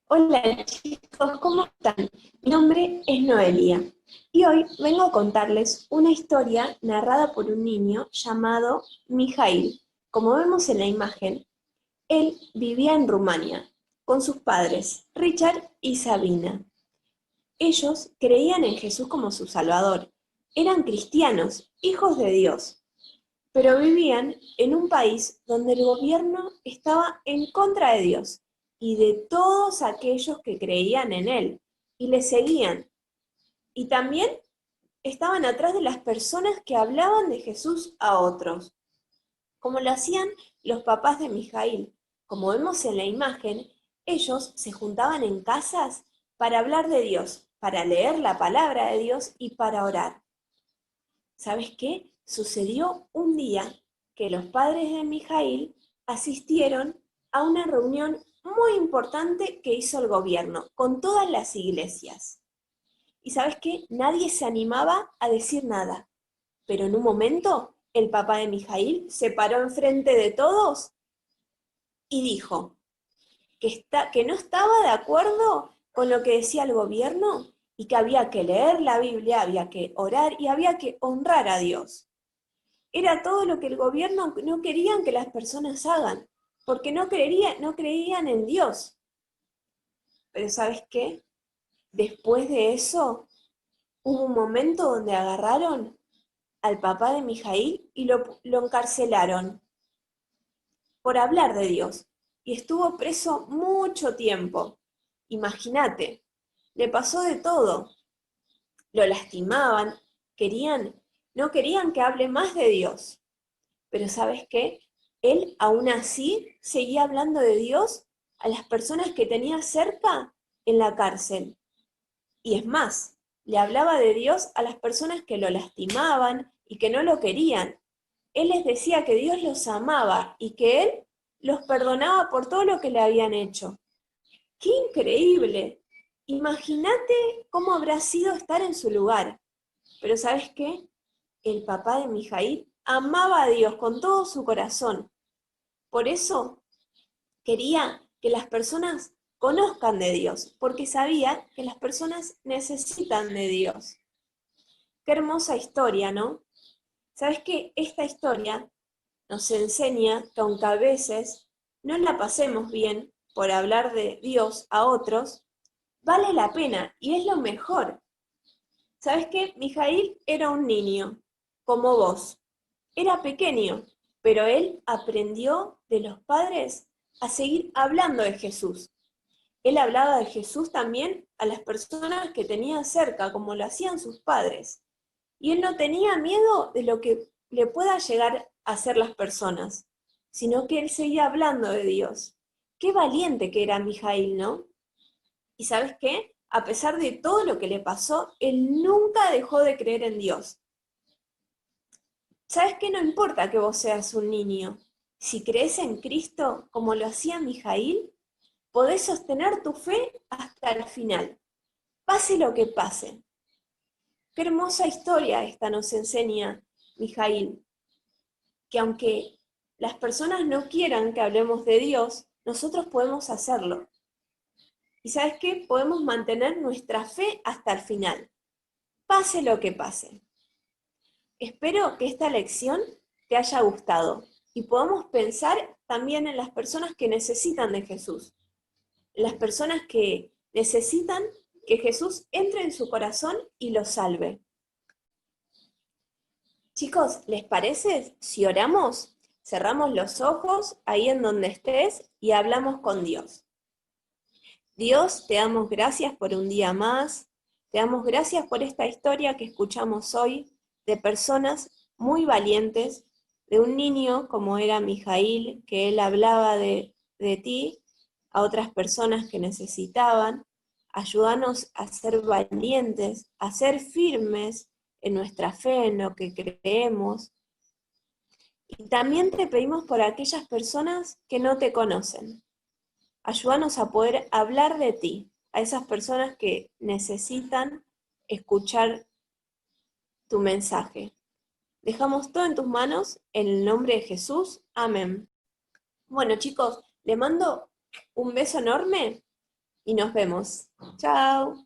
Hola chicos, ¿cómo están? Mi nombre es Noelia y hoy vengo a contarles una historia narrada por un niño llamado Mijail. Como vemos en la imagen, él vivía en Rumania con sus padres, Richard y Sabina. Ellos creían en Jesús como su Salvador, eran cristianos, hijos de Dios, pero vivían en un país donde el gobierno estaba en contra de Dios y de todos aquellos que creían en Él y le seguían. Y también estaban atrás de las personas que hablaban de Jesús a otros, como lo hacían los papás de Mijail. Como vemos en la imagen, ellos se juntaban en casas para hablar de Dios, para leer la palabra de Dios y para orar. ¿Sabes qué? Sucedió un día que los padres de Mijail asistieron a una reunión muy importante que hizo el gobierno con todas las iglesias. ¿Y sabes qué? Nadie se animaba a decir nada. Pero en un momento, el papá de Mijail se paró enfrente de todos y dijo que no estaba de acuerdo con lo que decía el gobierno y que había que leer la Biblia, había que orar y había que honrar a Dios. Era todo lo que el gobierno no querían que las personas hagan, porque no creían en Dios. Pero ¿sabes qué? Después de eso, hubo un momento donde agarraron al papá de Mijail y lo encarcelaron por hablar de Dios. Y estuvo preso mucho tiempo. Imagínate, le pasó de todo. Lo lastimaban, querían, no querían que hable más de Dios. Pero ¿sabes qué? Él aún así seguía hablando de Dios a las personas que tenía cerca en la cárcel. Y es más, le hablaba de Dios a las personas que lo lastimaban y que no lo querían. Él les decía que Dios los amaba y que Él los perdonaba por todo lo que le habían hecho. ¡Qué increíble! Imagínate cómo habrá sido estar en su lugar. Pero ¿sabes qué? El papá de Mijail amaba a Dios con todo su corazón. Por eso quería que las personas conozcan de Dios, porque sabía que las personas necesitan de Dios. Qué hermosa historia, ¿no? ¿Sabes qué? Esta historia nos enseña que aunque a veces no la pasemos bien por hablar de Dios a otros, vale la pena y es lo mejor. ¿Sabes qué? Mijail era un niño, como vos. Era pequeño, pero él aprendió de los padres a seguir hablando de Jesús. Él hablaba de Jesús también a las personas que tenía cerca, como lo hacían sus padres. Y él no tenía miedo de lo que le pueda llegar a hacer las personas, sino que él seguía hablando de Dios. Qué valiente que era Mijail, ¿no? ¿Y sabes qué? A pesar de todo lo que le pasó, él nunca dejó de creer en Dios. ¿Sabes qué? No importa que vos seas un niño. Si crees en Cristo, como lo hacía Mijail, podés sostener tu fe hasta el final, pase lo que pase. Qué hermosa historia esta nos enseña Mijail, que aunque las personas no quieran que hablemos de Dios, nosotros podemos hacerlo. ¿Y sabes qué? Podemos mantener nuestra fe hasta el final, pase lo que pase. Espero que esta lección te haya gustado y podamos pensar también en las personas que necesitan de Jesús, en las personas que necesitan que Jesús entre en su corazón y los salve. Chicos, ¿les parece si oramos? Cerramos los ojos ahí en donde estés y hablamos con Dios. Dios, te damos gracias por un día más, te damos gracias por esta historia que escuchamos hoy de personas muy valientes, de un niño como era Mijail, que él hablaba de ti a otras personas que necesitaban. Ayúdanos a ser valientes, a ser firmes en nuestra fe, en lo que creemos. Y también te pedimos por aquellas personas que no te conocen. Ayúdanos a poder hablar de ti, a esas personas que necesitan escuchar tu mensaje. Dejamos todo en tus manos, en el nombre de Jesús. Amén. Bueno, chicos, les mando un beso enorme y nos vemos. Chao.